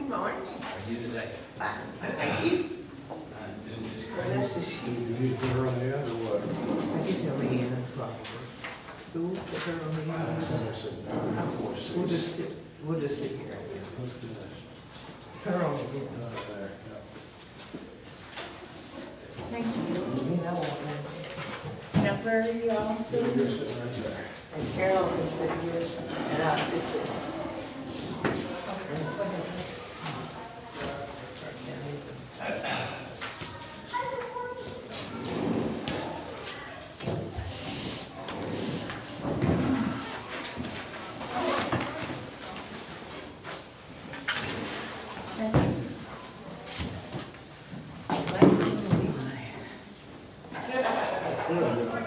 Good morning. How are you today? Fine. Thank you. I'm doing just Well, great. that's the sheet. You put her on the end or what? I guess on the end, probably. Who put her on the end? Of course. We'll just sit here, I guess. Let's do this. Her on the end. There, yeah. Thank you. You know what, Now, where are you all sitting? You're sitting right there. and Carol can sit here, and I'll sit there.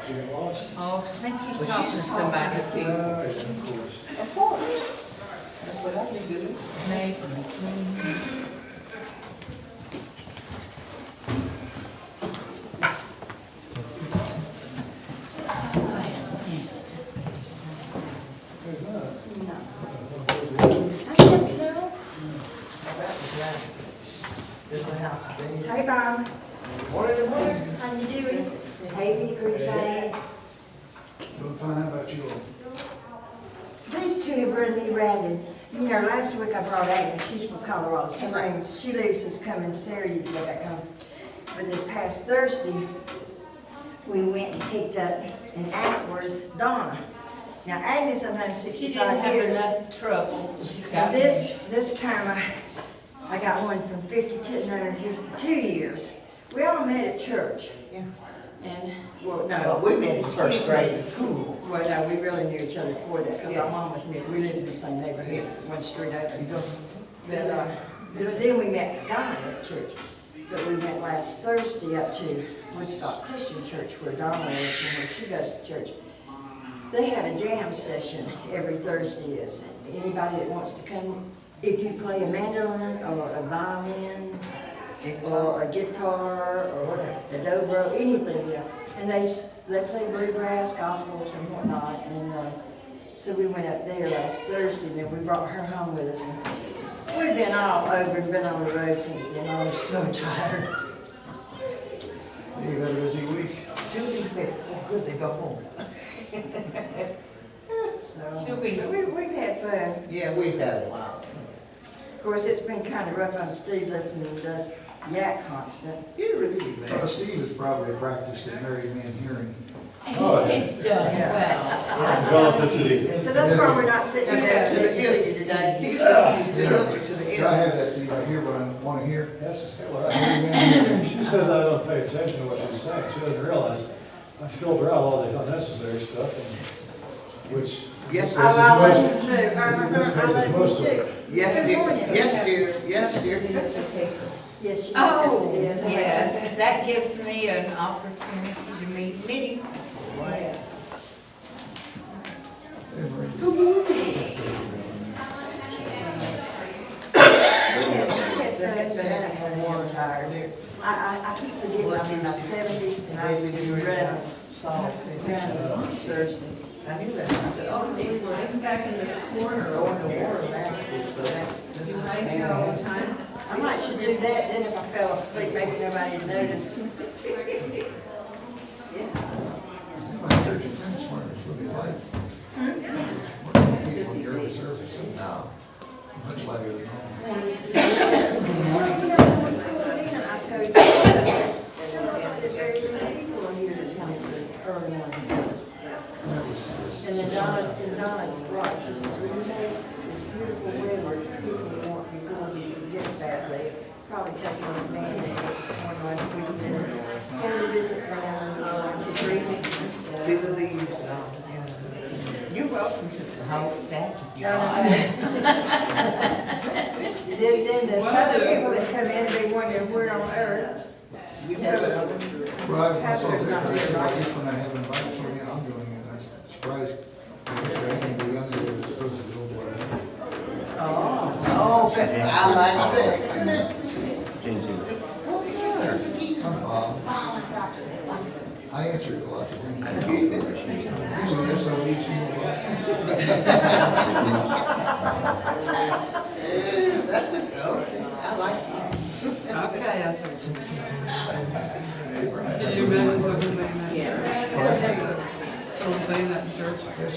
You lost? Oh, thank you But talking to she's somebody. talking. Of course. Of course. That's what I be doing. Make me clean. That was right. There's a house there. Hey, Bob. Morning, morning. How you doing? Hey, Vicar Zuberbier. Doing fine, how about you? These two have run me ragged. You know, last week I brought Agnes, she's from Colorado Springs. She leaves this coming Saturday to go back home. But this past Thursday, we went and picked up in Atworth Donna. Now, Agnes, I've known She didn't 65 have years. enough trouble. She got And this time I got one from 52 years. We all met at church. Yeah. And, well, no. Well, we met in first grade in school. Well, no, we really knew each other before that, because our Yeah. mom was new. We lived in the same neighborhood, Yes. one street You over. go, But then we met Donna at church. But we went last Thursday up to Woodstock Christian Church where Donna lives and where she goes to church. They have a jam session every Thursday. Is anybody that wants to come, if you play a mandolin or a violin or a guitar or a dobro, anything, you know. And they play bluegrass, gospels and whatnot. And so we went up there last Thursday and then we brought her home with us. And we've been all over and been on the road since then. I'm so tired. You had a busy week. good, they go home. So She'll be- we've had fun. Yeah, we've had a while. Of course, it's been kind of rough on Steve listening to us yak constant. You really be there. Steve has probably practiced at married men hearing. He's done well. Developed it to the. So that's why we're not sitting there To next the to you end. today. He said he's delivered to the I end. have that to you right here, what I want to hear. That's what I She says I don't pay attention to what she's saying. She doesn't realize I filter out all the unnecessary stuff, and, which. Yes, Oh, I sir. love you too. I love you too. Yes, Good dear. morning. Yes, dear. Yes, dear. Yes, she Oh, is. yes, that gives me an opportunity to meet Minnie. Yes. More tired. I keep forgetting I'm in my 70s and I've been running since Thursday. I knew that. I said, oh, We were in back in this corner go in over the there. water last week, so that. You hang here all the time. I might should do that, then if I fell asleep, maybe nobody would notice. No. Much later than normal. Well, you know, when we pulled in, I told you, there's very many people in here this morning for the early morning service. And then Donna's right, she says, when you make this beautiful weather, people want to go and it gets badly. Probably take on advantage of one last weekend, go to visit them, to drink. See the leaves and all, yeah. You're welcome to the whole staff. if you No, want. Then the other people that come in, they wonder where on earth. You have another. Well, I saw Pastor's not that, here, I right? guess when I have invited, so yeah, I'm doing it, I'm surprised. I think the younger is supposed to go for it. Oh, I like that. I'm Bob. I answered a lot of things. Usually that's how we That's a go.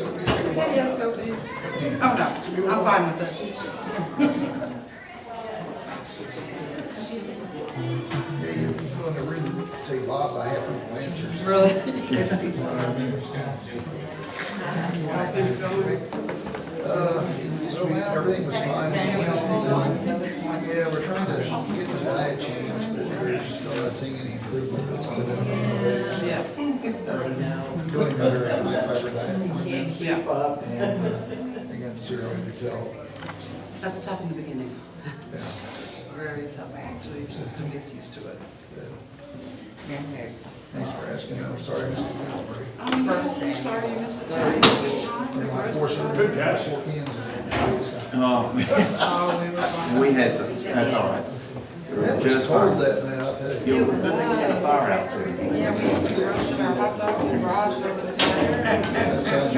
Yes, so be. Oh, no, I'm fine with this. Yeah, you're going to really say, Bob, I have no answers. Really? Everything was fine. Yeah, we're trying to get the diet changed, but we're still not seeing any improvement. Yeah, Doing better at my fiber diet. yeah. I got 0 to tell. That's tough in the beginning, Yeah. very tough, actually, your system gets used to it. Thanks for asking. I'm sorry. I'm sorry you missed it, Jerry. Good catch. Oh, we were fine. We had some, that's all right. That was Just cold fine. that night, I'll tell you. We had a fire out too. Yeah, we roasted our hot dogs and brats over the fire. Yeah. It was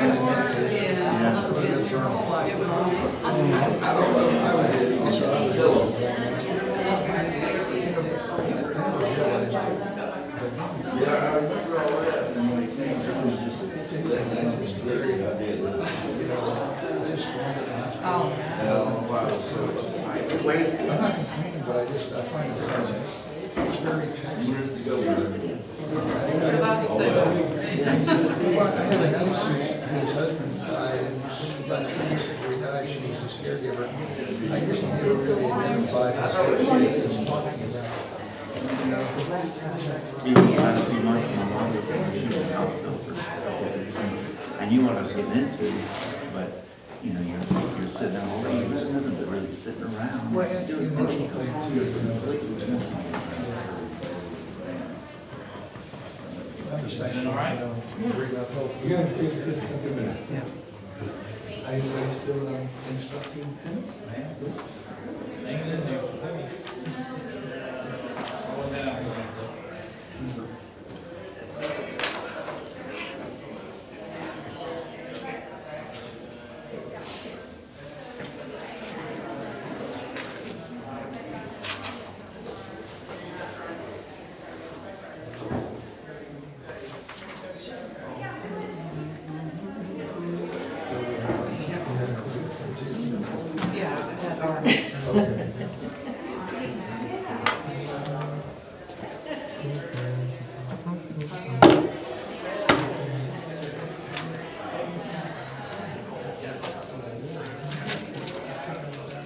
nice. Wait, I'm not complaining, but I find it so, it's very taxing. You're allowed to say that. Well, I had a niece whose husband died, and about 2 years before he died, she was his caregiver. I just never really identified as what he was talking about. You know, even the last few months, my mom was shooting hospital for years. I knew what I was getting into, but, you know, you're sitting there, all day, there's nothing but really sitting around. well, it's the emotional thing too, you know. I'm just thinking, you know, bring up hope. Yeah. Are you guys still instructing tenants? Hanging in there. Yeah, I had ours.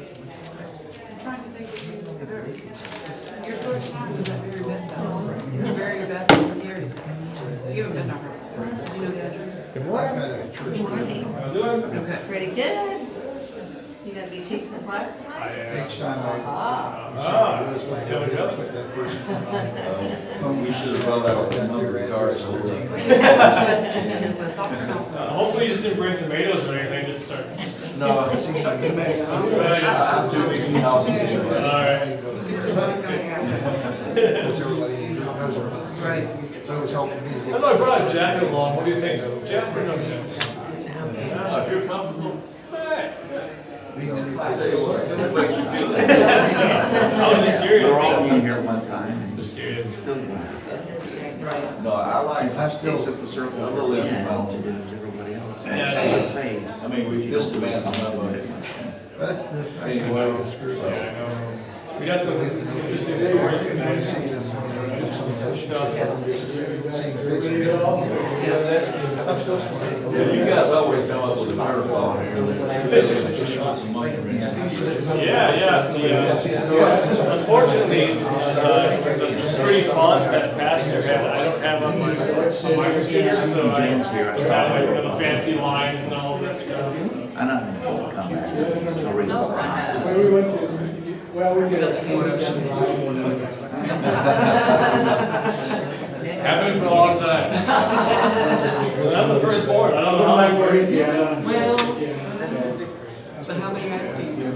I'm trying to think of your first time was at Mary Beth's house. Mary Beth and Gary's house. You haven't been to hers. Do you know the address? I've got a church. Okay. Pretty good. You gonna be teaching the class tonight? Each time I. Let's see how it goes. Put that person on. We should have brought out a number of cards. Hopefully you just didn't bring tomatoes or anything, just start. No, I'm too big in the house. Alright. Right. So it was helpful for me. I know I brought a jacket along, what do you think? Jeff or no? If you're comfortable, Alright. I'll tell you what, it makes you feel that. I was just curious. We were all in here one time and Just curious. still doing it. Right. No, I like, It's just the circle. I'm a little Yeah, involved. to do with everybody else. Yeah. Face. I mean, we just demand enough of it. That's the. Anyway, Yeah, I know. We got some interesting stories tonight. Stuff. You guys always come up with a curveball here. Just want some money. Yeah. Unfortunately, the pretty font that Pastor had, I don't have on my computer, so I James here, I have like the fancy lines and all that stuff. I'm not going to come back. No reason why. We went to, well, we did happened for a long time. I'm the firstborn, I don't know how that works. Well, but how many have you?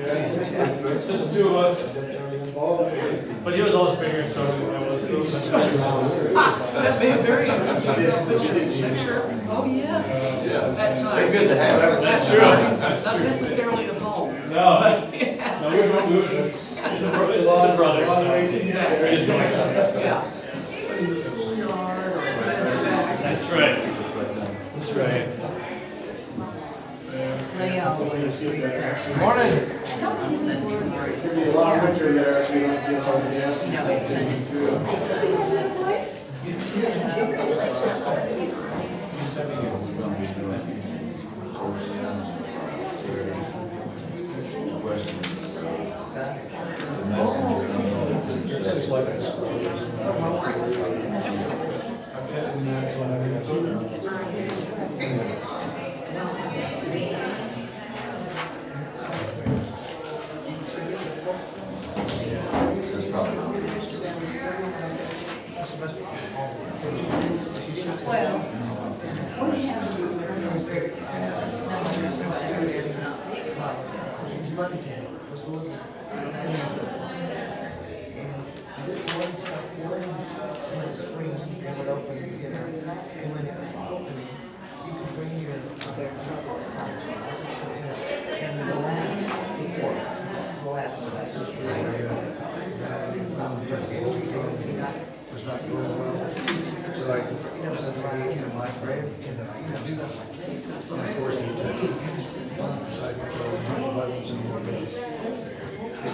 Just the two of us. But he was always bigger and stronger than I was. That'd be very interesting. Oh, yeah. Yeah. At times. They're good to have. That's true. That's Not true. necessarily at home. No, But, yeah. no, it's the brothers. Exactly. We're just going. Yeah. In the schoolyard or at the back. That's right. That's right. Leo. Morning. Give me a lot of picture there, so you don't get home yet. It's like this. Well, When it springs, they would open it, you know, and when it was opening, you could bring your, and the last, Was not going well. So I, my friend, do that like this. And of course, side control, buttons and more.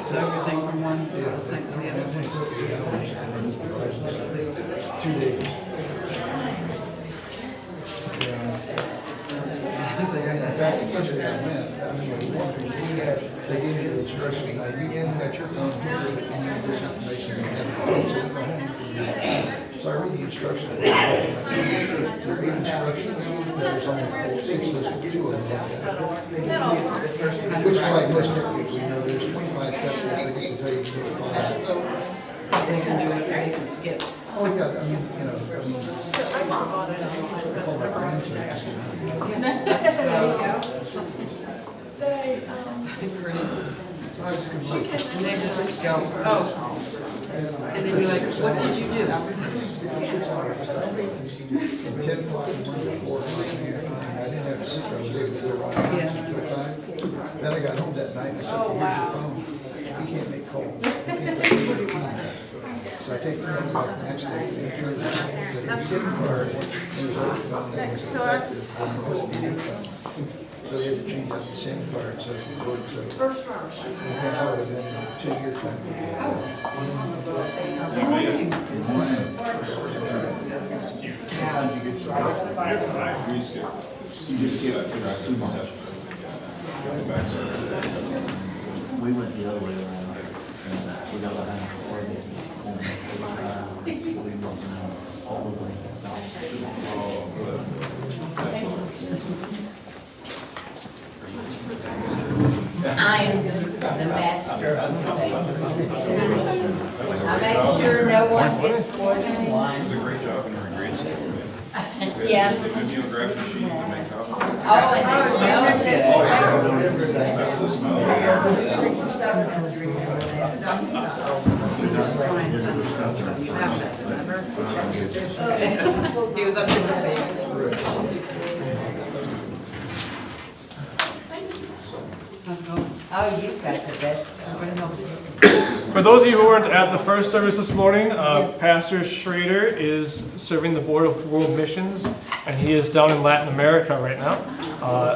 So everything from one sink to the other. 2 days. In fact, because of that went, I mean, they gave me the instructions, now you had your phone here, and you had this information, and you had the phone, so you go home. So I read the instructions. There are 8 instructions, there's only 6 listed, 2 of them. Which is like most techniques, you know, there's 25 steps that they can tell you to do it. They can do it, or they can skip. Oh, yeah, I mean, you know, I call my grandson. And they just go, oh. And then you're like, what did you do? For some reason, from 10 o'clock in the morning to 4 o'clock in the afternoon, I didn't have to sit there, I was able to go right to the time. Then I got home that night, and I said, here's your phone, you can't make calls. You can't make calls. So I take the phone back the next day, and turn it on, the SIM card, and there's other phone. Next to us. So they had to change out the SIM card, so it worked, so. First round. And that would have been 2 years You just get it, 2 months. We went the other way around. We got behind all the way. I am the master of faith. I make sure no one gets more than one. Did a great job in her grade school. Yeah. The mimeograph machine to make copies. Oh, and they smell good. That was the smell. This is Brian's son's stuff, so you have that, remember? He was up to the bed. How's it going? Oh, you've got the best. Everybody help you? For those of you who weren't at the first service this morning, Pastor Schrader is serving the Board of World Missions, and he is down in Latin America right now.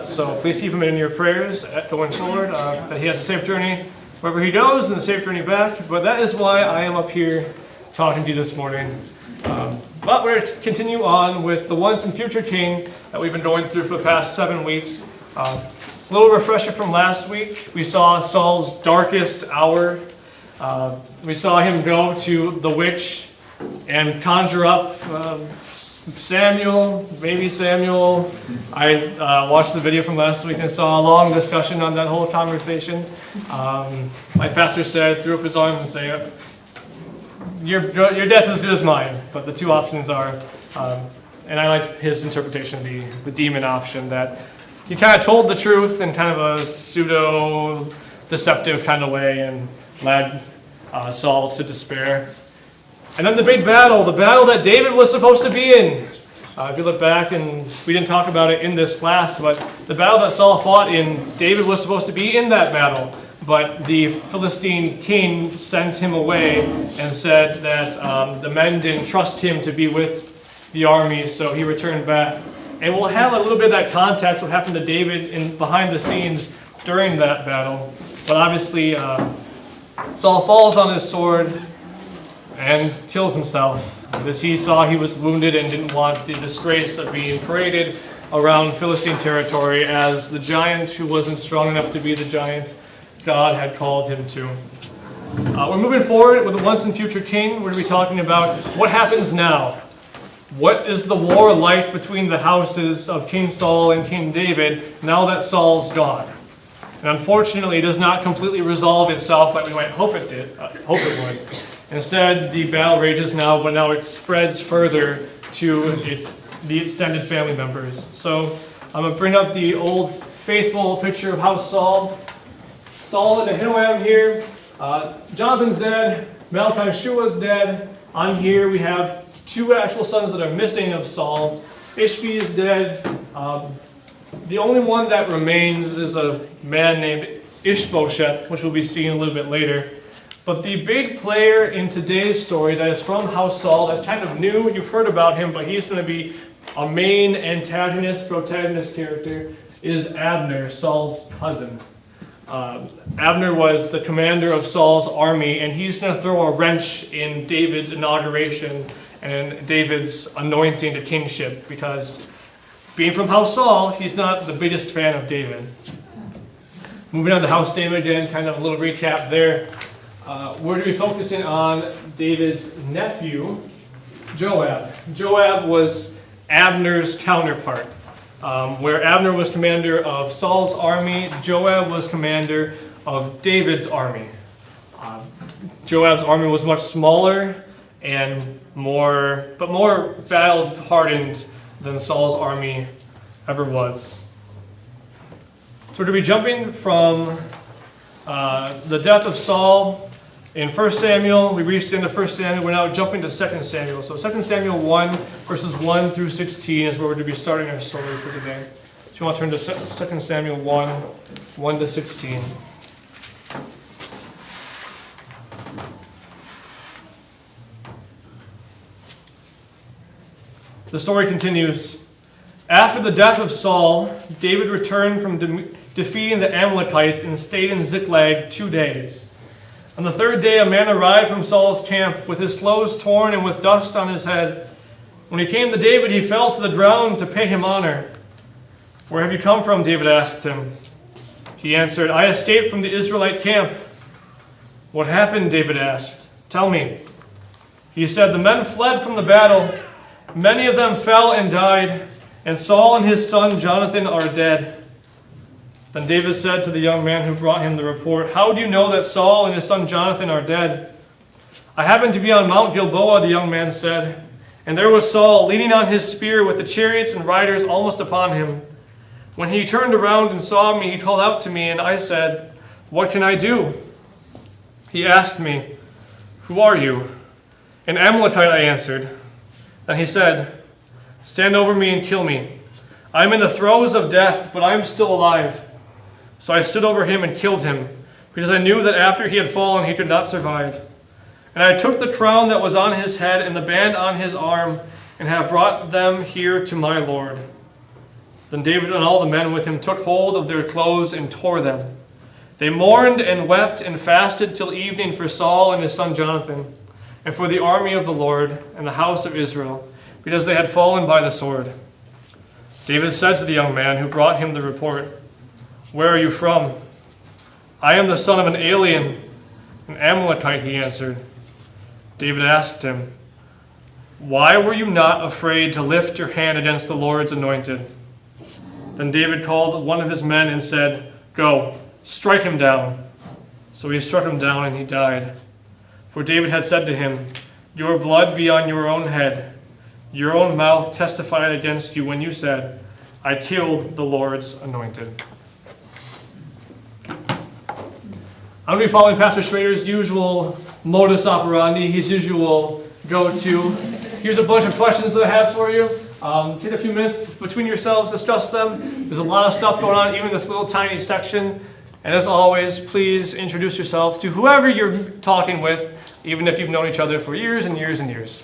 So please keep him in your prayers going forward, that he has a safe journey wherever he goes and a safe journey back. But that is why I am up here talking to you this morning. But we're going to continue on with the once and future king that we've been going through for the past 7 weeks. A little refresher from last week, we saw Saul's darkest hour. We saw him go to the witch and conjure up Samuel, baby Samuel. I watched the video from last week and saw a long discussion on that whole conversation. My pastor said, threw up his arms and said, your guess is as good as mine, but the two options are, and I like his interpretation, the demon option, that he kind of told the truth in kind of a pseudo-deceptive kind of way and led Saul to despair. And then the big battle, the battle that David was supposed to be in. If you look back, and we didn't talk about it in this class, but the battle that Saul fought in, David was supposed to be in that battle. But the Philistine king sent him away and said that the men didn't trust him to be with the army, so he returned back And we'll have a little bit of that context what happened to David behind the scenes during that battle. But obviously, Saul falls on his sword and kills himself. As he saw he was wounded and didn't want the disgrace of being paraded around Philistine territory as the giant who wasn't strong enough to be the giant God had called him to. We're moving forward with a once and future king. We're going to be talking about what happens now. What is the war like between the houses of King Saul and King David now that Saul's gone? And unfortunately, it does not completely resolve itself like we might hope it would. Instead, the battle rages now, but now it spreads further to the extended family members. So I'm going to bring up the old faithful picture of House Saul. Saul and Ahinoam here. Jonathan's dead. Malchishua dead. On here we have two actual sons that are missing of Saul's. Ishvi is dead. The only one that remains is a man named Ishbosheth, which we'll be seeing a little bit later. But the big player in today's story that is from House Saul, that's kind of new, you've heard about him, but he's going to be a main protagonist character, is Abner, Saul's cousin. Abner was the commander of Saul's army, and he's going to throw a wrench in David's inauguration and David's anointing to kingship, because being from House Saul, he's not the biggest fan of David. Moving on to House David again, kind of a little recap there. We're going to be focusing on David's nephew, Joab. Joab was Abner's counterpart. Where Abner was commander of Saul's army, Joab was commander of David's army. Joab's army was much smaller and more battle-hardened than Saul's army ever was. So we're going to be jumping from the death of Saul in 1 Samuel. We reached the end of 1 Samuel. We're now jumping to 2 Samuel. So 2 Samuel 1, verses 1 through 16 is where we're going to be starting our story for today. So you want to turn to 2 Samuel 1, 1 to 16. The story continues. After the death of Saul, David returned from defeating the Amalekites and stayed in Ziklag 2 days. On the third day, a man arrived from Saul's camp with his clothes torn and with dust on his head. When he came to David, he fell to the ground to pay him honor. "Where have you come from?" David asked him. He answered, "I escaped from the Israelite camp." "What happened?" David asked. "Tell me." He said, "The men fled from the battle. Many of them fell and died, and Saul and his son Jonathan are dead." Then David said to the young man who brought him the report, "How do you know that Saul and his son Jonathan are dead?" "I happened to be on Mount Gilboa," the young man said, "and there was Saul leaning on his spear with the chariots and riders almost upon him. When he turned around and saw me, he called out to me, and I said, 'What can I do?' He asked me, 'Who are you?' 'An Amalekite,' I answered. Then he said, 'Stand over me and kill me. I am in the throes of death, but I am still alive.' So I stood over him and killed him, because I knew that after he had fallen, he could not survive. And I took the crown that was on his head and the band on his arm, and have brought them here to my lord." Then David and all the men with him took hold of their clothes and tore them. They mourned and wept and fasted till evening for Saul and his son Jonathan, and for the army of the Lord and the house of Israel, because they had fallen by the sword. David said to the young man who brought him the report, "Where are you from?" "I am the son of an alien, an Amalekite," he answered. David asked him, "Why were you not afraid to lift your hand against the Lord's anointed?" Then David called one of his men and said, "Go, strike him down." So he struck him down and he died. For David had said to him, "Your blood be on your own head. Your own mouth testified against you when you said, 'I killed the Lord's anointed.'" I'm going to be following Pastor Schrader's usual modus operandi, his usual go-to. Here's a bunch of questions that I have for you. Take a few minutes between yourselves, discuss them. There's a lot of stuff going on, even in this little tiny section. And as always, please introduce yourself to whoever you're talking with, even if you've known each other for years and years and years.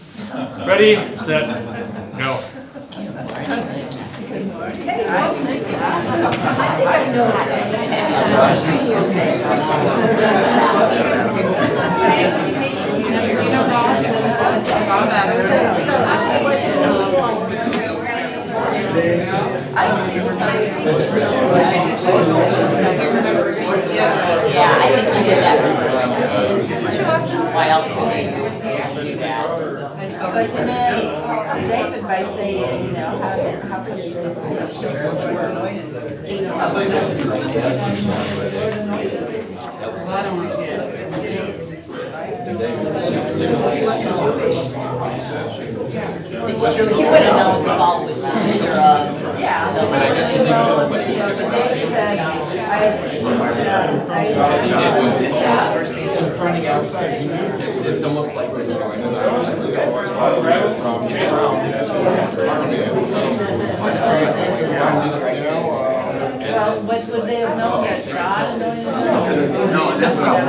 Ready, set, go. Yeah, I think you did that. Why else would you do that? But you know, David by saying, you know, how come you It's true, he would have known Saul was the leader of. Yeah. But David said, It's almost like. well, what would they have known that God anointed him? No, that's what I'm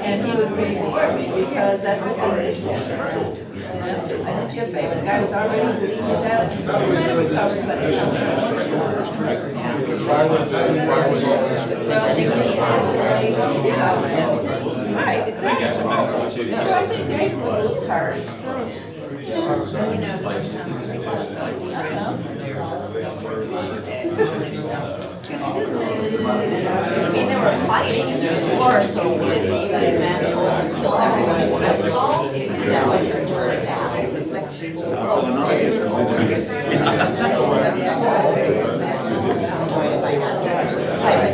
And he would be because that's what they did. I think your favorite guy was already leading it out. Right, exactly. So I think David was a little hurt. I mean, they were fighting and there's war, so when these men told them to kill everyone except Saul, is that what you're doing now?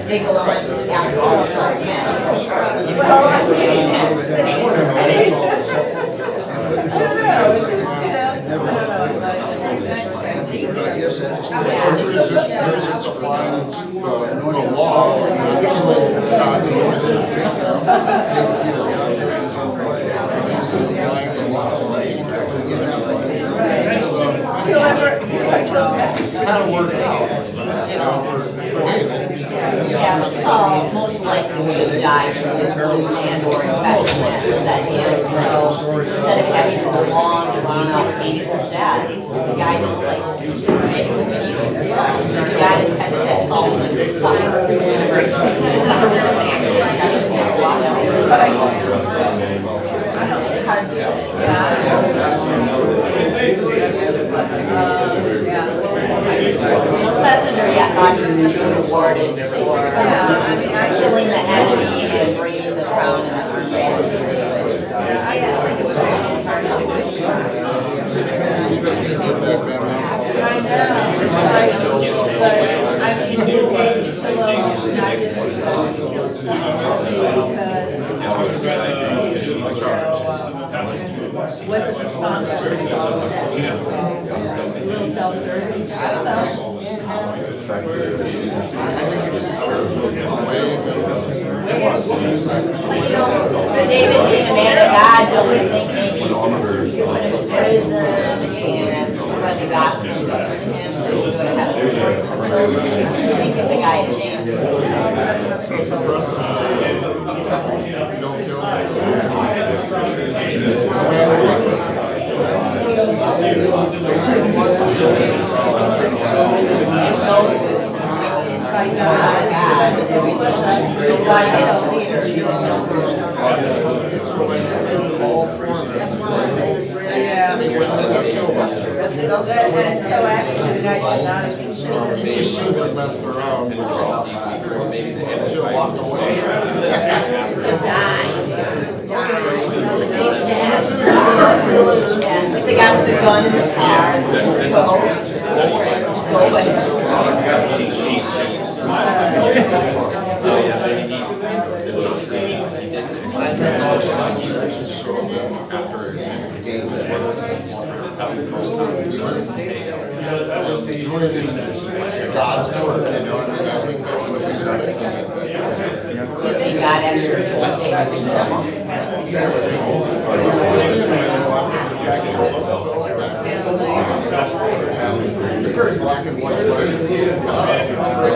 They go on after all Saul's men. Just applying the law. Kind of worked out, you know, for Yeah, but Saul most likely would have died from his wound and or infection that set in. So instead of having this long, drawn out, painful death, the guy just like made it look easy for Saul. The guy intended that Saul would just suffer. Hard to say. Messenger, yeah, God was being rewarded for killing the enemy and bringing the crown and the armband to David. I just think it was really hard to do. I know, but I mean, David alone was not just because wasn't responsible for all of that. A little self-serving, I don't know. David being a man of God, don't we think maybe he could put him in prison and spread the gospel news to him so he would go to heaven before he was killed? He didn't give the guy a chance. By God, just like his leader. Yeah. That's so actually the guy should not have been chosen. He should have messed around. Should have walked away. Like the guy with the gun in the car, just go away. God's work, you know, and I think that's what he's thinking. Do you think God actually told David to kill him? It's very black and white. To us, it's great.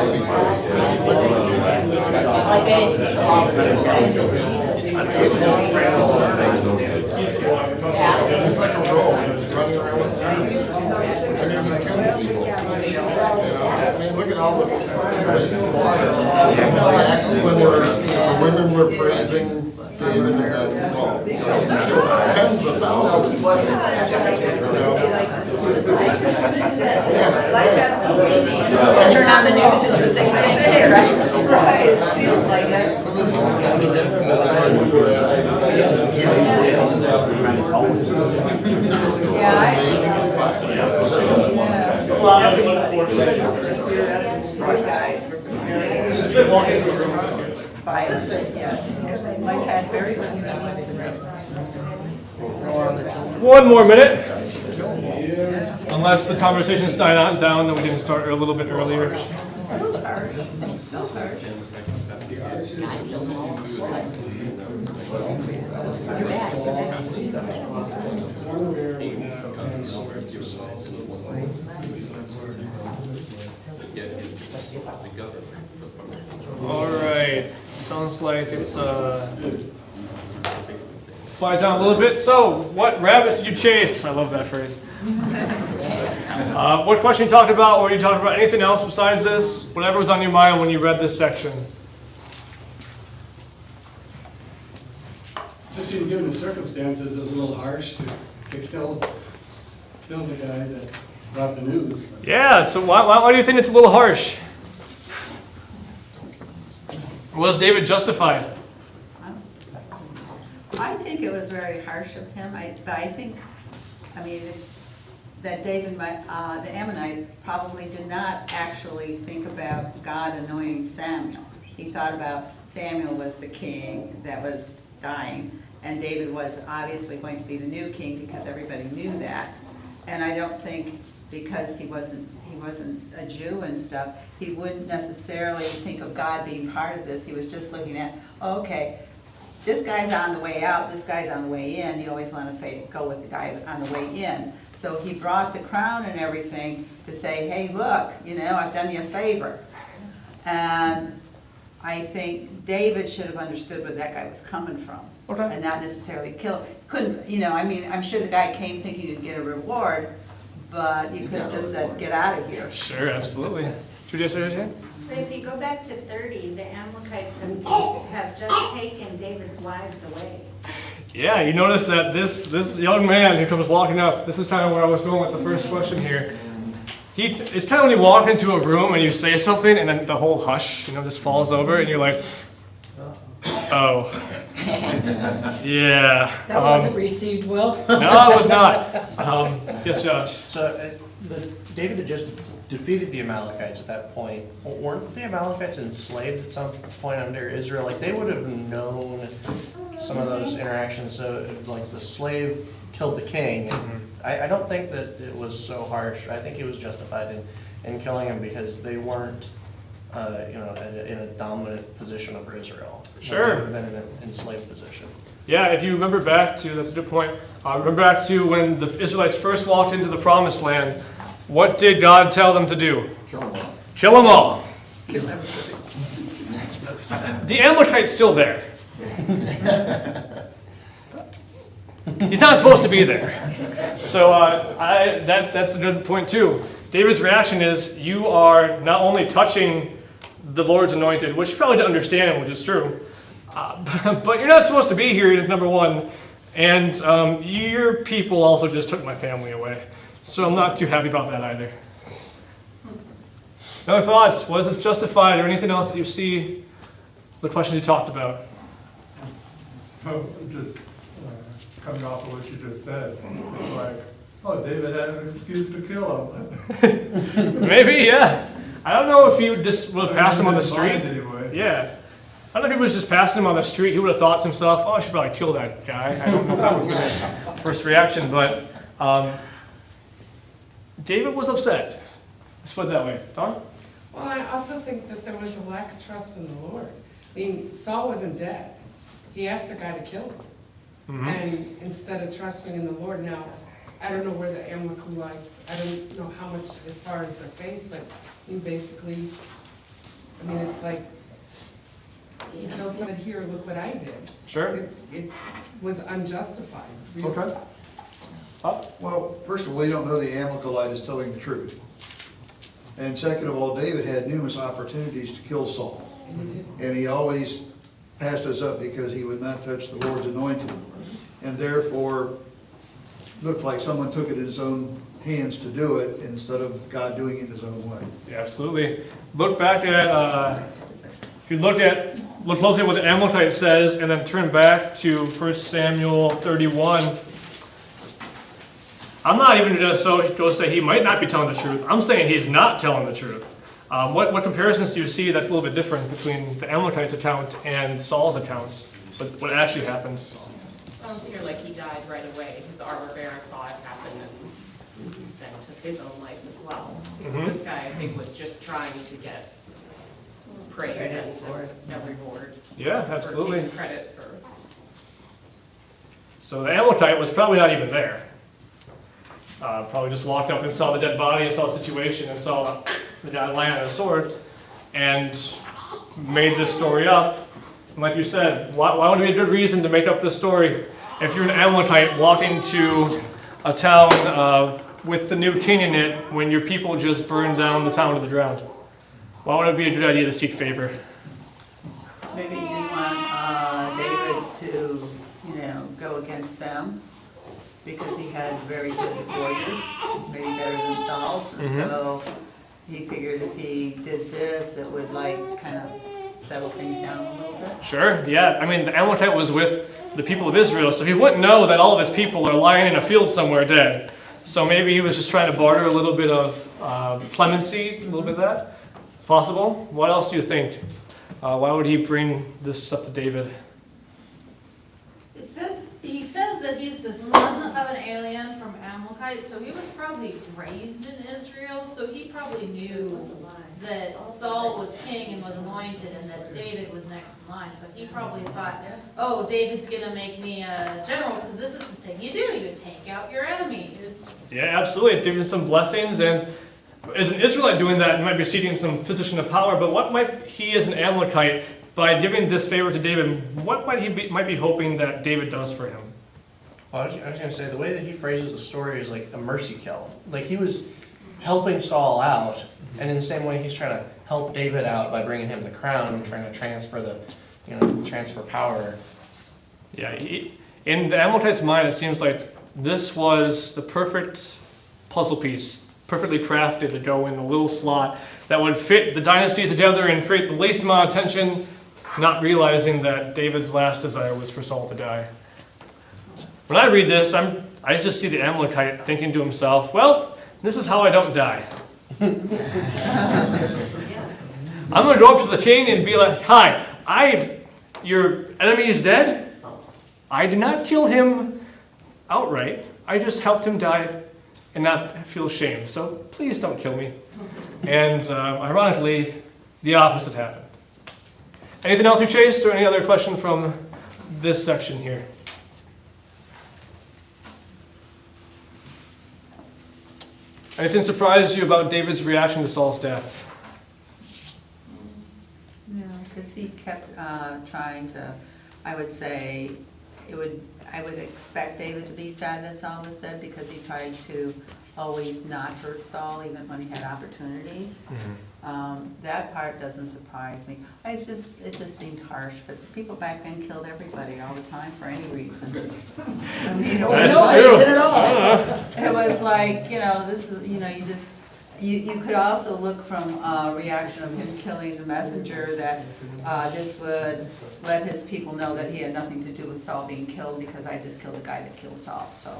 Like they didn't kill all the people that killed Jesus. Yeah. It's like a road. look at all the when the women were praising David and then, well, tens of thousands. Turn on the news, it's the same thing there, right? Right, it feels like that. So this is kind of different than we were at. One more minute. Unless the conversation's dying down, then we can start a little bit earlier. All right. Sounds like it's quiet down a little bit. So, what rabbits did you chase? I love that phrase. What question you talked about, or you talked about anything else besides this? Whatever was on your mind when you read this section. Just even given the circumstances, it was a little harsh to kill the guy that brought the news. Yeah, so why do you think it's a little harsh? Was David justified? I think it was very harsh of him, but I think, that David, the Ammonite, probably did not actually think about God anointing Samuel. He thought about Samuel was the king that was dying, and David was obviously going to be the new king because everybody knew that. And I don't think because he wasn't a Jew and stuff, he wouldn't necessarily think of God being part of this. He was just looking at, oh, okay, this guy's on the way out, this guy's on the way in. You always want to go with the guy on the way in. So he brought the crown and everything to say, hey, look, I've done you a favor. And I think David should have understood where that guy was coming from. Okay. And not necessarily kill him. Couldn't, I'm sure the guy came thinking he'd get a reward, but you could have just said, get out of here. Sure, absolutely. Should you say? But if you go back to 30, the Amalekites have just taken David's wives away. Yeah, you notice that this young man who comes walking up, this is kind of where I was going with the first question here. It's kind of when you walk into a room and you say something and then the whole hush, just falls over and you're like, oh. Yeah. That wasn't received well. No, it was not. Yes, Josh. So David had just defeated the Amalekites at that point. Weren't the Amalekites enslaved at some point under Israel? Like, they would have known some of those interactions. So, like, the slave killed the king. I don't think that it was so harsh. I think he was justified in killing him because they weren't, in a dominant position over Israel. Sure. They would have been in an enslaved position. Yeah, if you remember back to, that's a good point, remember back to when the Israelites first walked into the Promised Land, what did God tell them to do? Kill them all. Kill them all. The Amalekite's still there. He's not supposed to be there. So that's a good point too. David's reaction is, you are not only touching the Lord's anointed, which you probably didn't understand, which is true, but you're not supposed to be here, number one, and your people also just took my family away. So I'm not too happy about that either. Other thoughts? Was this justified or anything else that you see the questions you talked about? So just coming off of what you just said, it's like, oh, David had an excuse to kill him. Maybe, yeah. I don't know if you just would have passed him on the street. Anyway. Yeah. I don't know if he was just passing him on the street. He would have thought to himself, oh, I should probably kill that guy. I don't know if that would be his first reaction, but David was upset. Let's put it that way. Don? Well, I also think that there was a lack of trust in the Lord. I mean, Saul wasn't dead. He asked the guy to kill him. Mm-hmm. And instead of trusting in the Lord, now, I don't know where the Amalekites, I don't know how much as far as their faith, but he basically, I mean, it's like, he killed someone here, look what I did. Sure. It was unjustified. Really. Okay. Well, first of all, we don't know the Amalekite is telling the truth. And second of all, David had numerous opportunities to kill Saul. And he always passed us up because he would not touch the Lord's anointed. And therefore, looked like someone took it in his own hands to do it instead of God doing it in his own way. Yeah, absolutely. Look back at, if you look closely at what the Amalekite says, and then turn back to 1 Samuel 31. I'm not even just go say he might not be telling the truth. I'm saying he's not telling the truth. What comparisons do you see that's a little bit different between the Amalekite's account and Saul's account? What actually happened? Sounds here like he died right away. His armor bearer saw it happen and then took his own life as well. So this guy, I think, was just trying to get praise and a reward. Yeah, absolutely. For taking credit for. So the Amalekite was probably not even there. Probably just walked up and saw the dead body and saw the situation and saw the guy lying on a sword and made this story up. And like you said, why would it be a good reason to make up this story if you're an Amalekite walking to a town with the new king in it when your people just burned down the town to the ground? Why would it be a good idea to seek favor? Maybe you didn't want David to, go against them because he had very good warriors, maybe better than Saul's. And so he figured if he did this, it would kind of settle things down a little bit. Sure, yeah. I mean, the Amalekite was with the people of Israel, so he wouldn't know that all of his people are lying in a field somewhere dead. So maybe he was just trying to barter a little bit of clemency, a little bit of that. It's possible. What else do you think? Why would he bring this stuff to David? He says that he's the son of an alien from Amalekite, so he was probably raised in Israel, so he probably knew that Saul was king and was anointed and that David was next in line. So he probably thought, oh, David's going to make me a general, because this is the thing you do. You take out your enemies. Yeah, absolutely. Give him some blessings. And as an Israelite doing that, he might be seeking some position of power. But what might he, as an Amalekite, by giving this favor to David, what might he might be hoping that David does for him? Well, I was going to say, the way that he phrases the story is like a mercy kill. Like, he was helping Saul out, and in the same way he's trying to help David out by bringing him the crown and trying to transfer transfer power. Yeah, in the Amalekite's mind, it seems like this was the perfect puzzle piece, perfectly crafted to go in the little slot that would fit the dynasties together and create the least amount of tension, not realizing that David's last desire was for Saul to die. When I read this, I just see the Amalekite thinking to himself, well, this is how I don't die. I'm going to go up to the king and be like, hi, your enemy is dead. I did not kill him outright. I just helped him die and not feel shame. So please don't kill me. And ironically, the opposite happened. Anything else you chased, or any other question from this section here? Anything surprised you about David's reaction to Saul's death? No, because he kept trying to, I would say, I would expect David to be sad that Saul was dead because he tried to always not hurt Saul even when he had opportunities. That part doesn't surprise me. It just seemed harsh, but people back then killed everybody all the time for any reason. I mean, it was like, this is, you could also look from a reaction of him killing the messenger that this would let his people know that he had nothing to do with Saul being killed because I just killed a guy that killed Saul. So,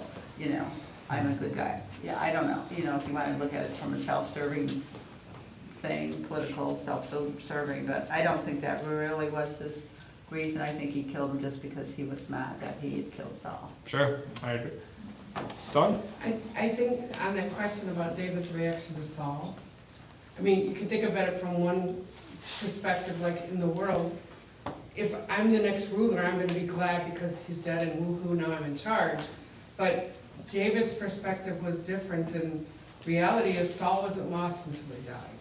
I'm a good guy. Yeah, I don't know. If you want to look at it from a self-serving thing, political self-serving, but I don't think that really was his reason. I think he killed him just because he was mad that he had killed Saul. Sure, I agree. Dawn? I think on that question about David's reaction to Saul, I mean, you can think about it from one perspective, like in the world. If I'm the next ruler, I'm going to be glad because he's dead and woohoo, now I'm in charge. But David's perspective was different, and reality is Saul wasn't lost until he died.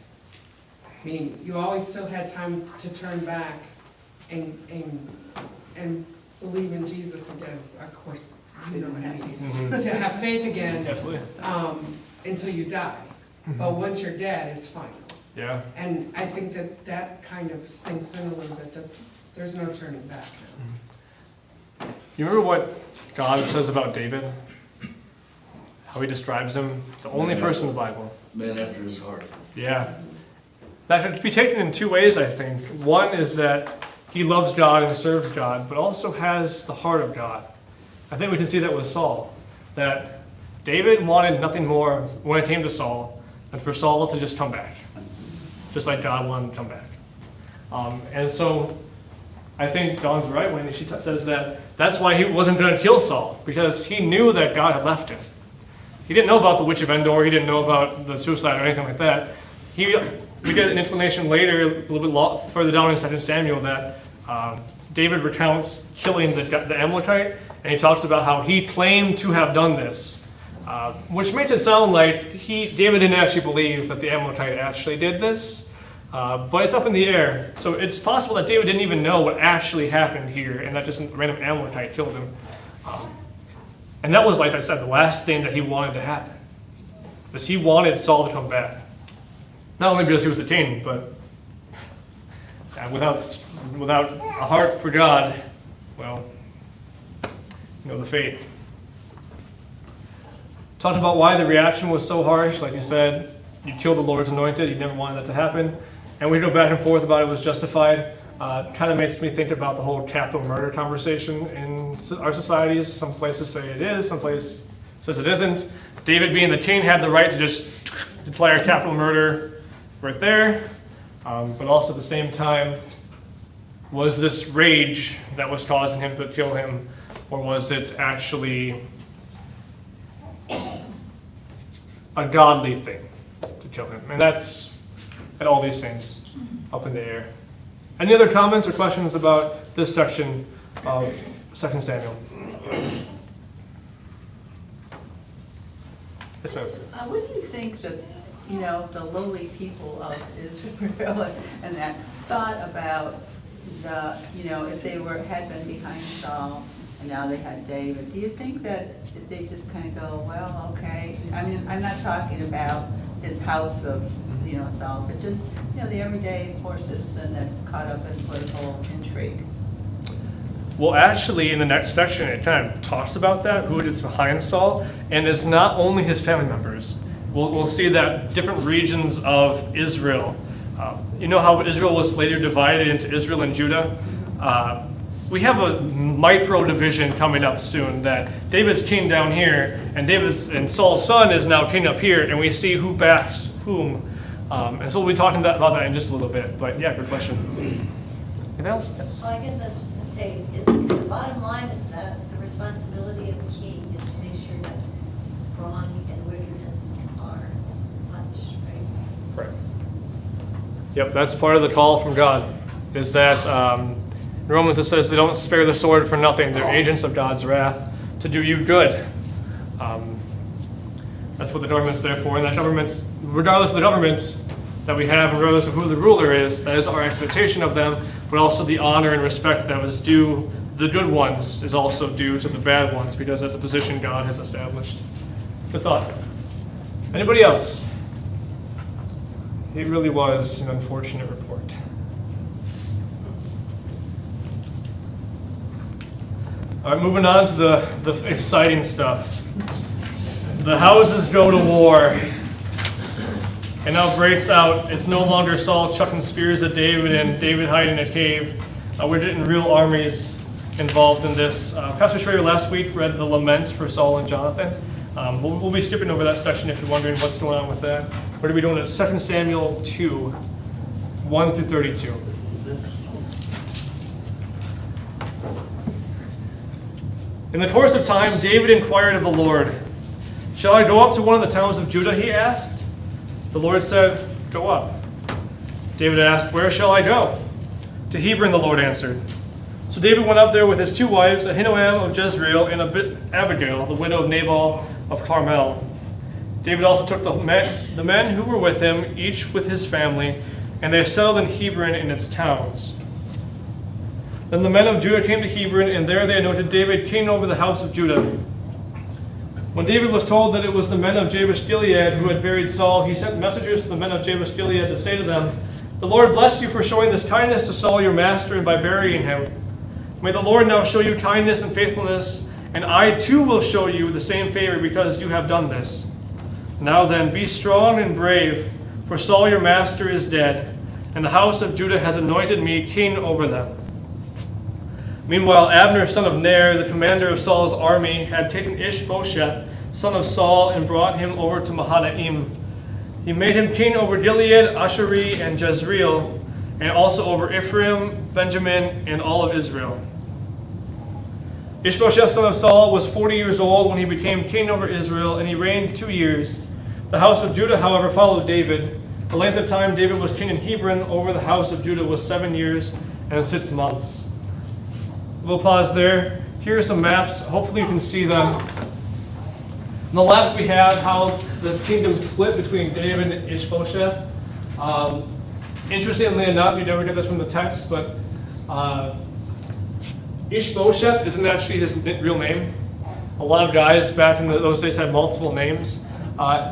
I mean, you always still had time to turn back and believe in Jesus again. Of course, you know what I mean. To have faith again. Absolutely. Until you die. but once you're dead, it's final. Yeah. And I think that that kind of sinks in a little bit, that there's no turning back now. You remember what God says about David? How he describes him? The only person in the Bible. Man after his heart. Yeah. That should be taken in two ways, I think. One is that he loves God and serves God, but also has the heart of God. I think we can see that with Saul. That David wanted nothing more when it came to Saul than for Saul to just come back. Just like God wanted him to come back. And so I think Dawn's right when she says that that's why he wasn't going to kill Saul, because he knew that God had left him. He didn't know about the Witch of Endor, he didn't know about the suicide or anything like that. We get an inclination later, a little bit further down in 2 Samuel, that David recounts killing the Amalekite, and he talks about how he claimed to have done this, which makes it sound like David didn't actually believe that the Amalekite actually did this, but it's up in the air. So it's possible that David didn't even know what actually happened here, and that just a random Amalekite killed him. And that was, like I said, the last thing that he wanted to happen, because he wanted Saul to come back. Not only because he was the king, but without a heart for God, well, you know the fate. Talked about why the reaction was so harsh. Like you said, you killed the Lord's anointed. You never wanted that to happen. And we go back and forth about it was justified. Kind of makes me think about the whole capital murder conversation in our societies. Some places say it is, some places says it isn't. David, being the king, had the right to just declare capital murder right there. But also at the same time, was this rage that was causing him to kill him, or was it actually a godly thing to kill him? And that's at all these things up in the air. Any other comments or questions about this section of 2 Samuel? Yes, ma'am. What do you think that, the lowly people of Israel and that thought about if they had been behind Saul and now they had David, do you think that they just kind of go, well, okay? I mean, I'm not talking about his house of, Saul, but just, the everyday poor citizen that's caught up in political intrigues. Well, actually, in the next section, it kind of talks about that, who is behind Saul, and it's not only his family members. We'll see that different regions of Israel, you know how Israel was later divided into Israel and Judah? We have a micro division coming up soon that David's king down here, and Saul's son is now king up here, and we see who backs whom. And so we'll be talking about that in just a little bit. But yeah, good question. Anything else? Yes. Well, I guess I was just going to say, the bottom line is that the responsibility of the king is to make sure that wrong and wickedness are punished, right? Right. Yep, that's part of the call from God, is that in Romans it says they don't spare the sword for nothing. They're agents of God's wrath to do you good. That's what the government's there for, and that government, regardless of the government that we have, regardless of who the ruler is, that is our expectation of them, but also the honor and respect that was due the good ones is also due to the bad ones, because that's a position God has established. Good thought. Anybody else? It really was an unfortunate report. All right, moving on to the exciting stuff. The houses go to war. And now breaks out. It's no longer Saul chucking spears at David and David hiding in a cave. We're getting real armies involved in this. Pastor Schrader last week read the lament for Saul and Jonathan. We'll be skipping over that section if you're wondering what's going on with that. We're going to be doing it 2 Samuel 2, 1 through 32. In the course of time, David inquired of the Lord, "Shall I go up to one of the towns of Judah?" he asked. The Lord said, "Go up." David asked, "Where shall I go?" "To Hebron," the Lord answered. So David went up there with his two wives, Ahinoam of Jezreel and Abigail, the widow of Nabal of Carmel. David also took the men who were with him, each with his family, and they settled in Hebron and its towns. Then the men of Judah came to Hebron, and there they anointed David king over the house of Judah. When David was told that it was the men of Jabesh Gilead who had buried Saul, he sent messengers to the men of Jabesh Gilead to say to them, "The Lord bless you for showing this kindness to Saul your master and by burying him. May the Lord now show you kindness and faithfulness, and I too will show you the same favor because you have done this. Now then, be strong and brave, for Saul your master is dead, and the house of Judah has anointed me king over them." Meanwhile, Abner, son of Ner, the commander of Saul's army, had taken Ishbosheth, son of Saul, and brought him over to Mahanaim. He made him king over Gilead, Ashuri, and Jezreel, and also over Ephraim, Benjamin, and all of Israel. Ishbosheth, son of Saul, was 40 years old when he became king over Israel, and he reigned 2 years. The house of Judah, however, followed David. The length of time David was king in Hebron over the house of Judah was 7 years and 6 months. We'll pause there. Here are some maps. Hopefully you can see them. On the left we have how the kingdom split between David and Ishbosheth. Interestingly enough, you never get this from the text, but Ishbosheth isn't actually his real name. A lot of guys back in those days had multiple names.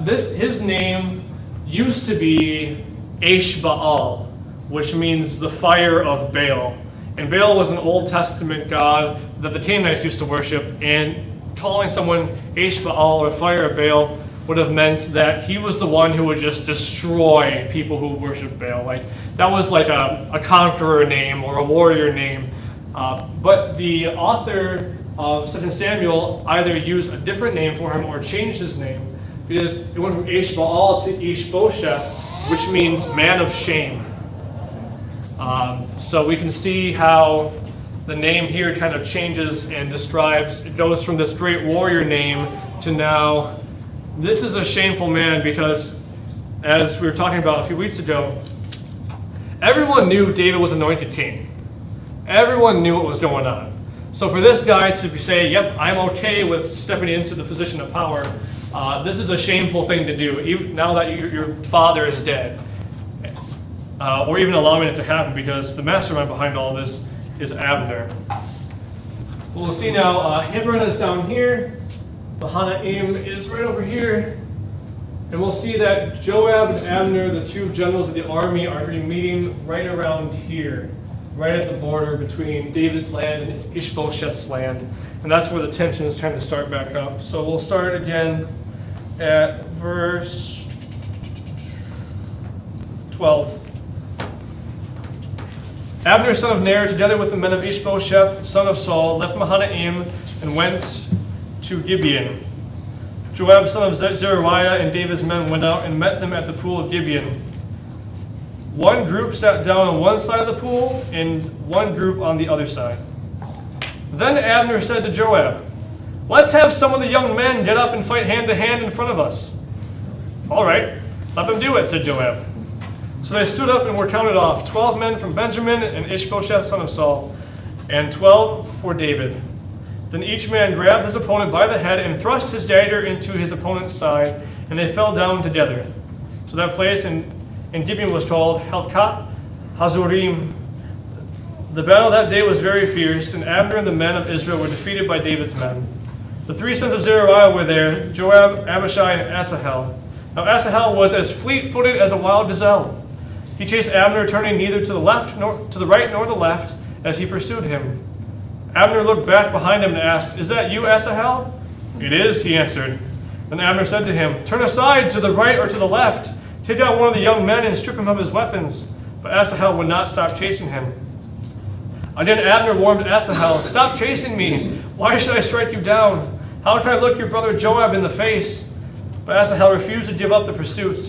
His name used to be Esh-Baal, which means the fire of Baal. And Baal was an Old Testament god that the Canaanites used to worship, and calling someone Esh-Baal or fire of Baal would have meant that he was the one who would just destroy people who worship Baal. Like that was like a conqueror name or a warrior name. But the author of 2 Samuel either used a different name for him or changed his name, because it went from Esh-Baal to Ishbosheth, which means man of shame. So we can see how the name here kind of changes and describes, it goes from this great warrior name to now, this is a shameful man, because as we were talking about a few weeks ago, everyone knew David was anointed king. Everyone knew what was going on. So for this guy to say, yep, I'm okay with stepping into the position of power, this is a shameful thing to do, even now that your father is dead. Or even allowing it to happen, because the mastermind behind all this is Abner. We'll see now, Hebron is down here, Mahanaim is right over here, and we'll see that Joab and Abner, the two generals of the army, are going to be meeting right around here, right at the border between David's land and Ishbosheth's land, and that's where the tension is trying to start back up. So we'll start again at verse 12. Abner, son of Ner, together with the men of Ishbosheth, son of Saul, left Mahanaim and went to Gibeon. Joab, son of Zeruiah, and David's men went out and met them at the pool of Gibeon. One group sat down on one side of the pool, and one group on the other side. Then Abner said to Joab, "Let's have some of the young men get up and fight hand to hand in front of us." "All right, let them do it," said Joab. So they stood up and were counted off, 12 men from Benjamin and Ishbosheth, son of Saul, and 12 for David. Then each man grabbed his opponent by the head and thrust his dagger into his opponent's side, and they fell down together. So that place in Gibeon was called Helkath Hazurim. The battle that day was very fierce, and Abner and the men of Israel were defeated by David's men. The three sons of Zeruiah were there, Joab, Abishai, and Asahel. Now Asahel was as fleet-footed as a wild gazelle. He chased Abner, turning neither to the left nor to the right nor the left as he pursued him. Abner looked back behind him and asked, "Is that you, Asahel?" "It is," he answered. Then Abner said to him, "Turn aside to the right or to the left. Take out one of the young men and strip him of his weapons." But Asahel would not stop chasing him. Again Abner warned Asahel, "Stop chasing me. Why should I strike you down? How can I look your brother Joab in the face?" But Asahel refused to give up the pursuit.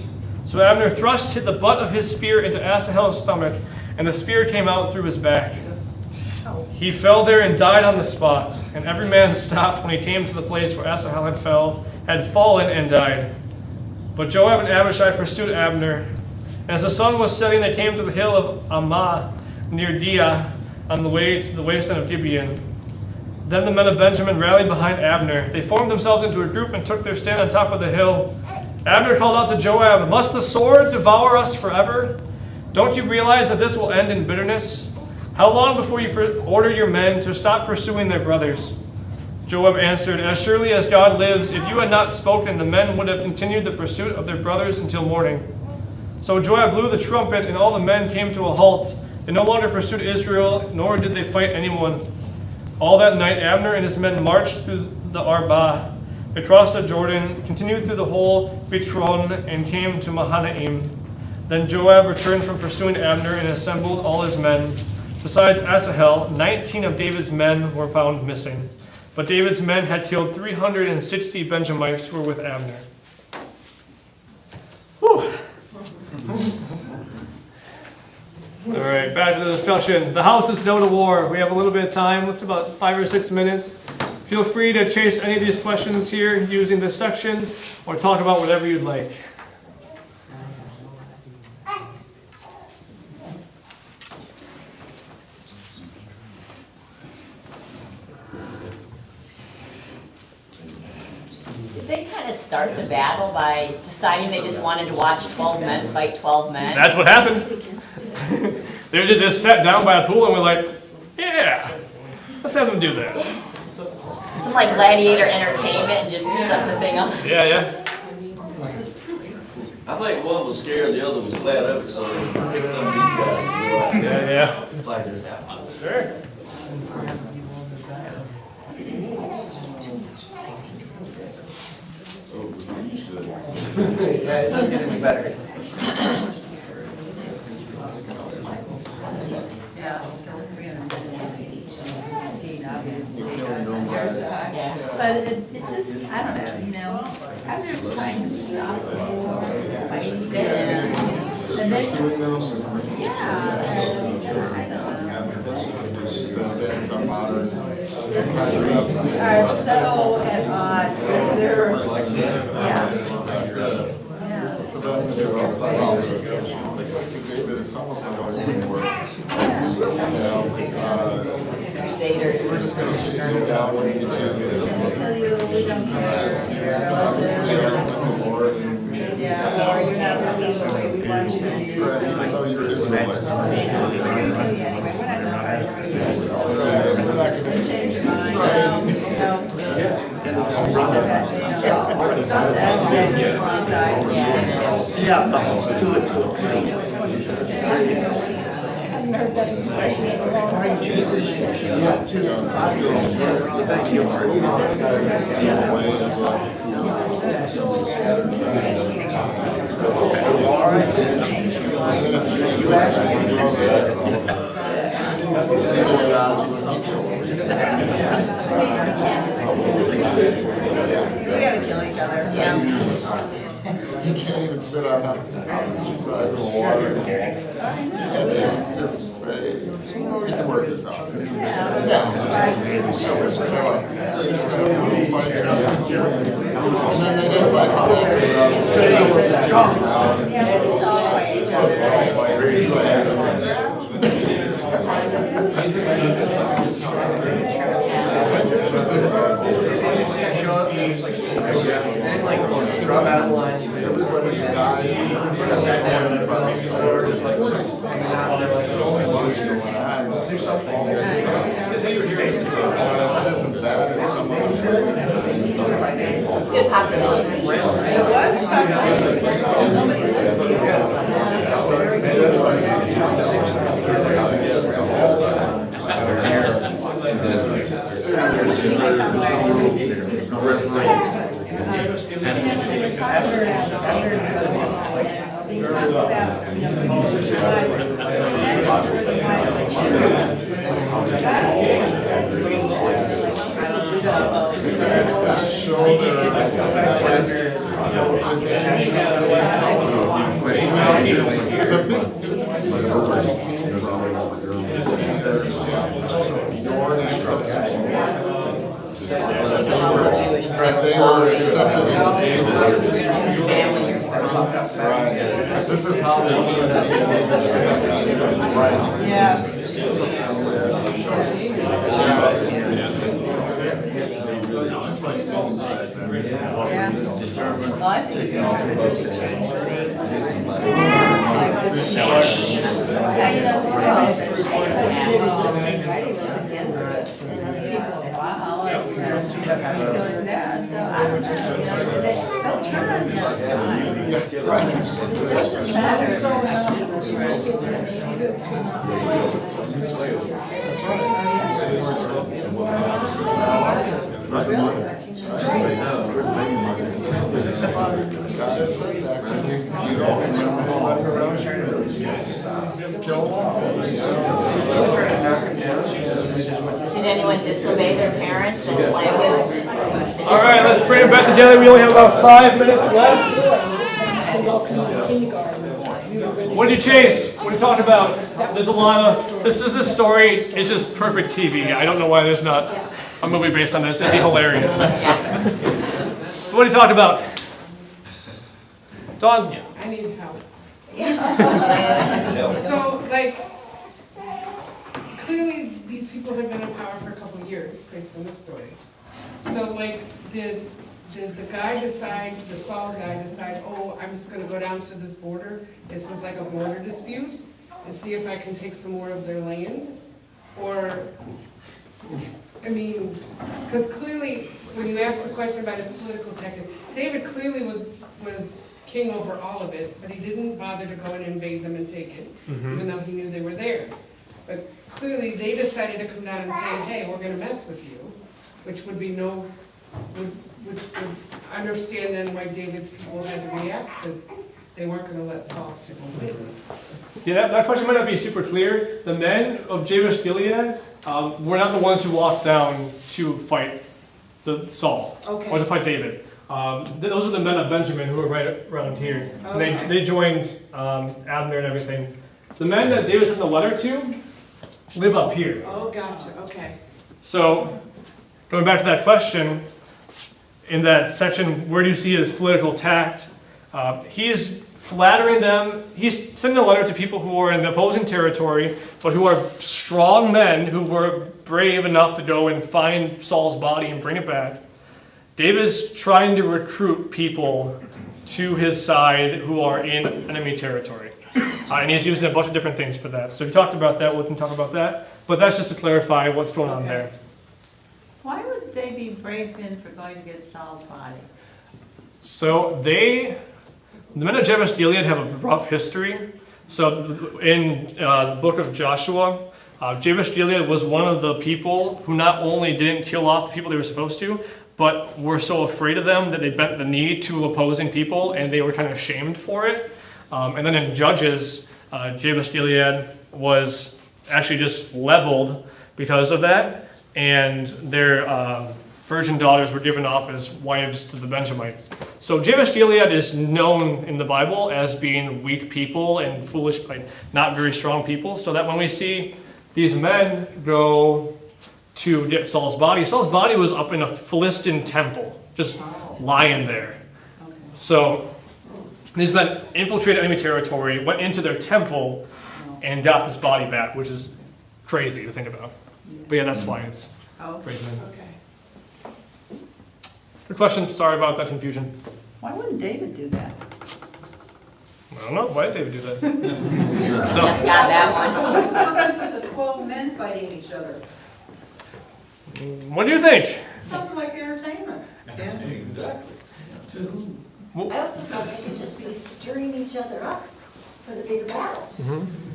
So Abner thrust the butt of his spear into Asahel's stomach, and the spear came out through his back. He fell there and died on the spot, and every man stopped when he came to the place where Asahel had fallen and died. But Joab and Abishai pursued Abner. As the sun was setting, they came to the hill of Ammah near Giah on the way to the wasteland of Gibeon. Then the men of Benjamin rallied behind Abner. They formed themselves into a group and took their stand on top of the hill. Abner called out to Joab, "Must the sword devour us forever? Don't you realize that this will end in bitterness? How long before you order your men to stop pursuing their brothers?" Joab answered, "As surely as God lives, if you had not spoken, the men would have continued the pursuit of their brothers until morning." So Joab blew the trumpet, and all the men came to a halt. They no longer pursued Israel, nor did they fight anyone. All that night Abner and his men marched through the Arba. They crossed the Jordan, continued through the whole Bitron, and came to Mahanaim. Then Joab returned from pursuing Abner and assembled all his men. Besides Asahel, 19 of David's men were found missing. But David's men had killed 360 Benjamites who were with Abner. Whew. All right, back to the discussion. The house is no to war. We have a little bit of time. Let's do about 5 or 6 minutes. Feel free to chase any of these questions here using this section, or talk about whatever you'd like. Did they kind of start the battle by deciding they just wanted to watch 12 men fight 12 men? That's what happened. They just sat down by a pool and were like, yeah, let's have them do that. Some like gladiator entertainment and just set the thing up. Yeah, yeah. I think one was scared, the other was glad of it, so they picked up these guys to go out Yeah, and fight this out. Sure. Yeah, it doesn't get any better. But it just, I don't know, I'm just trying to stop fighting and then just, yeah, I don't know. Are so at odds, they're, yeah. It's almost like a war. Crusaders. We're just going to shoot you down when you get Yeah, or you're not really the way we want you to be. Change your mind. We gotta kill each other, yeah. You can't even sit on opposite sides of the water. And they just say, we can work this out. And then they get like, Drop out of line, everybody dies, sat down in front of the sword, just like hanging out, and they're like, let's do something. Says, hey, you're here. It's good population. It was it's to show their place. It's a big, this is how they came to be this right. Yeah. Just like Yeah. Well, I think yeah, wow. see that happen. Yeah, so I don't know, they'll turn on their dime. It doesn't Did anyone disobey their parents and play with? All right, let's bring it back together. We only have about 5 minutes left. What did you chase? What did you talk about? There's a lot of, this story is just perfect TV. I don't know why there's not a movie based on this. It'd be hilarious. So what did you talk about? Dawn? I need help. So, like, clearly these people have been in power for a couple of years, based on this story. So, like, did the guy decide, the Saul guy decide, oh, I'm just gonna go down to this border, this is like a border dispute, and see if I can take some more of their land? Or, I mean, because clearly, when you ask the question about his political tactic, David clearly was king over all of it, but he didn't bother to go and invade them and take it, even though he knew they were there. But clearly, they decided to come down and say, hey, we're gonna mess with you, which would be which would understand then why David's people had to react, because they weren't gonna let Saul's people win. Yeah, that question might not be super clear. The men of Jabesh Gilead were not the ones who walked down to fight Saul, Okay. or to fight David. Those are the men of Benjamin who were right around here. Okay. They joined Abner and everything. The men that David sent the letter to live up here. Oh, gotcha, okay. So, going back to that question, in that section, where do you see his political tact? He's flattering them. He's sending a letter to people who are in the opposing territory, but who are strong men who were brave enough to go and find Saul's body and bring it back. David's trying to recruit people to his side who are in enemy territory. And he's using a bunch of different things for that. So we talked about that, we can talk about that. But that's just to clarify what's going on there. Why would they be brave men for going to get Saul's body? So the men of Jabesh Gilead have a rough history. So in the book of Joshua, Jabesh Gilead was one of the people who not only didn't kill off the people they were supposed to, but were so afraid of them that they bent the knee to opposing people, and they were kind of shamed for it. And then in Judges, Jabesh Gilead was actually just leveled because of that, and their virgin daughters were given off as wives to the Benjamites. So Jabesh Gilead is known in the Bible as being weak people and foolish, like not very strong people, so that when we see these men go to get Saul's body was up in a Philistine temple, just lying there. So these men infiltrated enemy territory, went into their temple, and got this body back, which is crazy to think about. But yeah, that's why it's crazy. Okay. Good question. Sorry about that confusion. Why wouldn't David do that? I don't know. Why did David do that? Just got that one. What's the purpose of the 12 men fighting each other? What do you think? Something like entertainment. Exactly. I also thought they could just be stirring each other up for the bigger battle.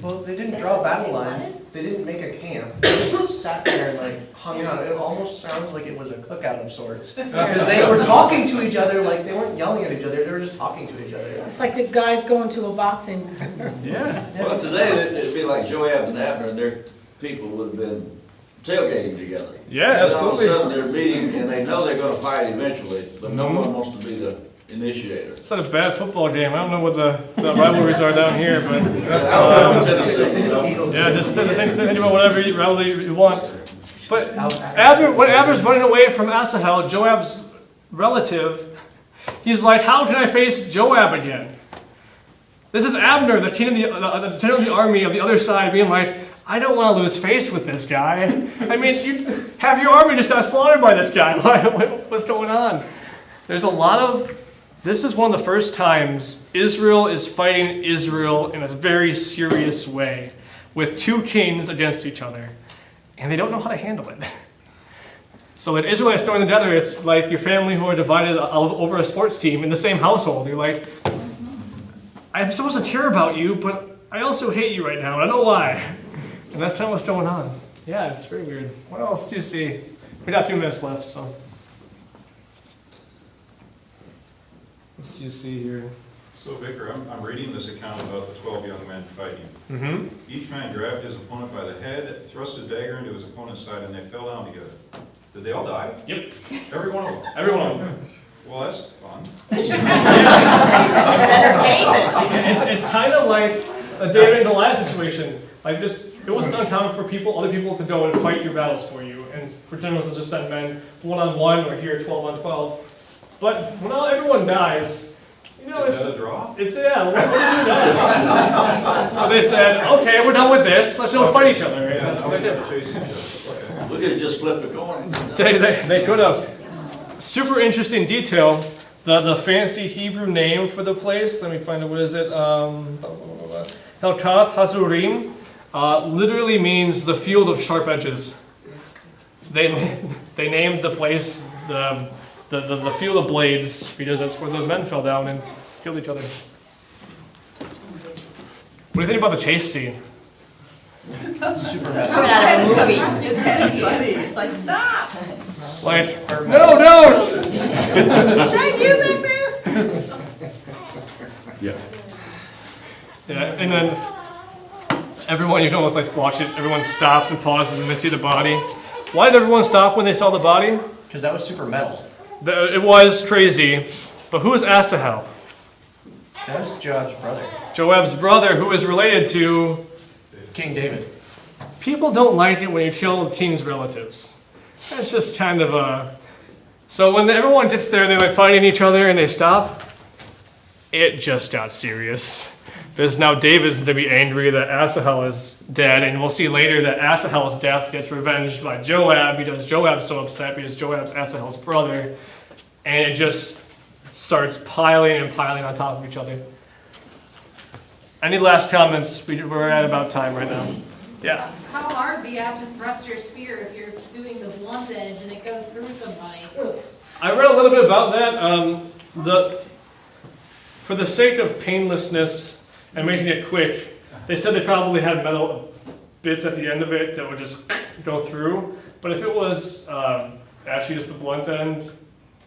Well, they didn't Guess draw that's what battle they lines. wanted. They didn't make a camp. They just sat there and like hung out. It almost sounds like it was a cookout of sorts. Because they were talking to each other, like they weren't yelling at each other, they were just talking to each other. It's like the guys going to a boxing. Yeah. Well, today, it'd be like Joab and Abner and their people would have been tailgating together. Yeah, And all of a absolutely. sudden, they're meeting, and they know they're gonna fight eventually, but no one wants to be the initiator. It's not a bad football game. I don't know what the rivalries are down here, but Alabama, Tennessee, you know? yeah, just think about whatever rivalry you want. But when Abner's running away from Asahel, Joab's relative, he's like, how can I face Joab again? This is Abner, the king of the general of the army of the other side, being like, I don't want to lose face with this guy. I mean, half your army just got slaughtered by this guy. What's going on? There's a lot of... This is one of the first times Israel is fighting Israel in a very serious way, with two kings against each other, and they don't know how to handle it. So when Israelites join together, it's like your family who are divided over a sports team in the same household. You're like, I'm supposed to care about you, but I also hate you right now. I don't know why. And that's kind of what's going on. Yeah, it's very weird. What else do you see? We got a few minutes left, so. What do you see here? So Vicar, I'm reading this account about the 12 young men fighting. Mm-hmm. Each man grabbed his opponent by the head, thrust his dagger into his opponent's side, and they fell down together. Did they all die? Yep. Every one of them? Every one of them. Well, that's fun. It's entertainment. It's kind of like a David and Goliath situation. Like it wasn't uncommon for other people to go and fight your battles for you, and for generals to just send men 1-on-1 or here 12-on-12. But when everyone dies, you know, Is that a draw? What did you say? So they said, okay, we're done with this. Let's go fight each other. Right? Yeah, That's what they did. chase each other. Okay. We could have just flipped a coin. They could have. Super interesting detail. The fancy Hebrew name for the place. Let me find it. What is it? Helkath Hazurim. Literally means the field of sharp edges. They named the place the field of blades because that's where those men fell down and killed each other. What do you think about the chase scene? Super out of a movie. It's kind of funny. It's like, stop. Like, no, don't! Is that you back there? Yeah. Yeah, and then everyone, you can almost like watch it, everyone stops and pauses and they see the body. Why did everyone stop when they saw the body? Because that was super metal. It was crazy. But who is Asahel? That was Joab's brother. Joab's brother, who is related to King David. People don't like it when you kill the king's relatives. It's just kind of a... So when everyone gets there and they're like fighting each other and they stop, it just got serious. Because now David's going to be angry that Asahel is dead, and we'll see later that Asahel's death gets revenged by Joab because Joab's so upset because Joab's Asahel's brother, and it just starts piling and piling on top of each other. Any last comments? We're at about time right now. Yeah. How hard do you have to thrust your spear if you're doing the blunt edge and it goes through somebody? I read a little bit about that. For the sake of painlessness and making it quick, they said they probably had metal bits at the end of it that would just go through. But if it was actually just the blunt end,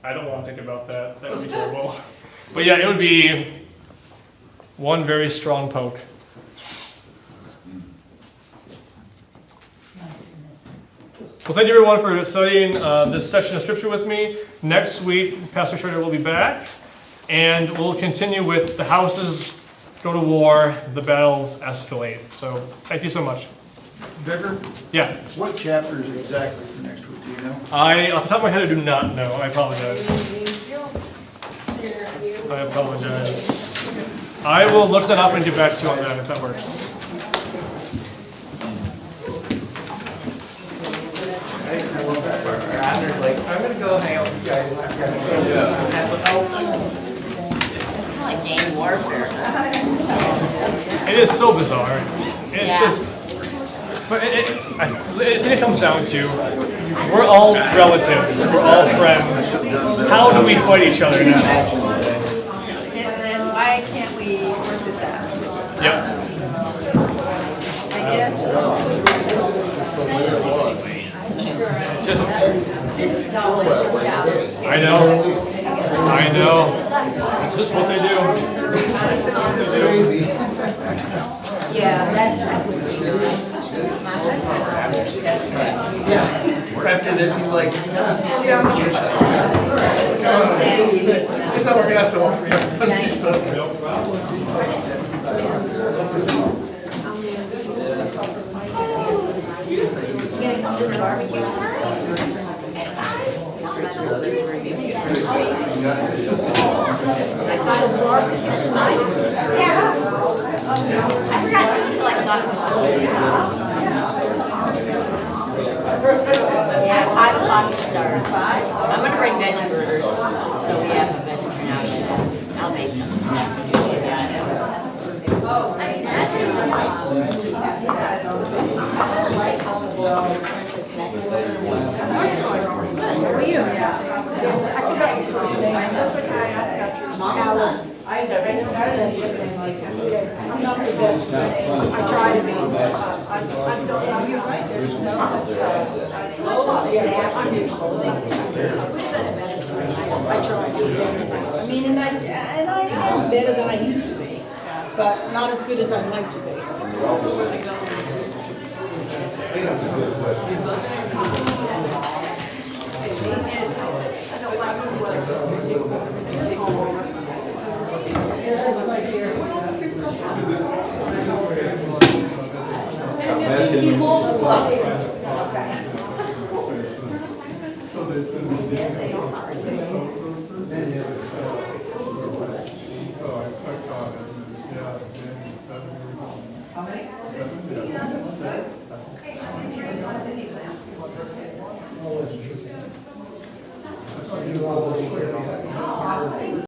I don't want to think about that. That would be terrible. But yeah, it would be one very strong poke. Well, thank you everyone for studying this section of scripture with me. Next week, Pastor Schroeder will be back, and we'll continue with the houses go to war, the battles escalate. So, thank you so much. Vicar? Yeah. What chapters exactly for next week, do you know? Off the top of my head, I do not know. I apologize. I apologize. I will look that up and get back to you on that if that works. Abner's like, I'm gonna go hang out with you guys. I've got to go. And I was like, oh. It's kind of like gang warfare. It is so bizarre. It's just, but it comes down to, we're all relatives, we're all friends. How do we fight each other now? Then why can't we work this out? Yep. I guess. Just, It's I know. It's just what they do. It's crazy. Yeah, that's After this, he's like, yeah, I'm your side. It's not working out so well for you. You gonna come to the barbecue tomorrow? I saw the vlog together. Yeah. I forgot to until I saw it. Yeah, 5 o'clock it starts. I'm gonna bring veggie burgers, so we have a vegetarian option. I'll make some this afternoon. Yeah. Alice. I started getting like, I'm not the best friend. I try to be. and you're right, there's no much, I'm usually. I try to be better. I mean, and I am better than I used to be, but not as good as I'd like to be. So they said so I caught it, yeah, Danny's 7 years old. how many? 7, yeah.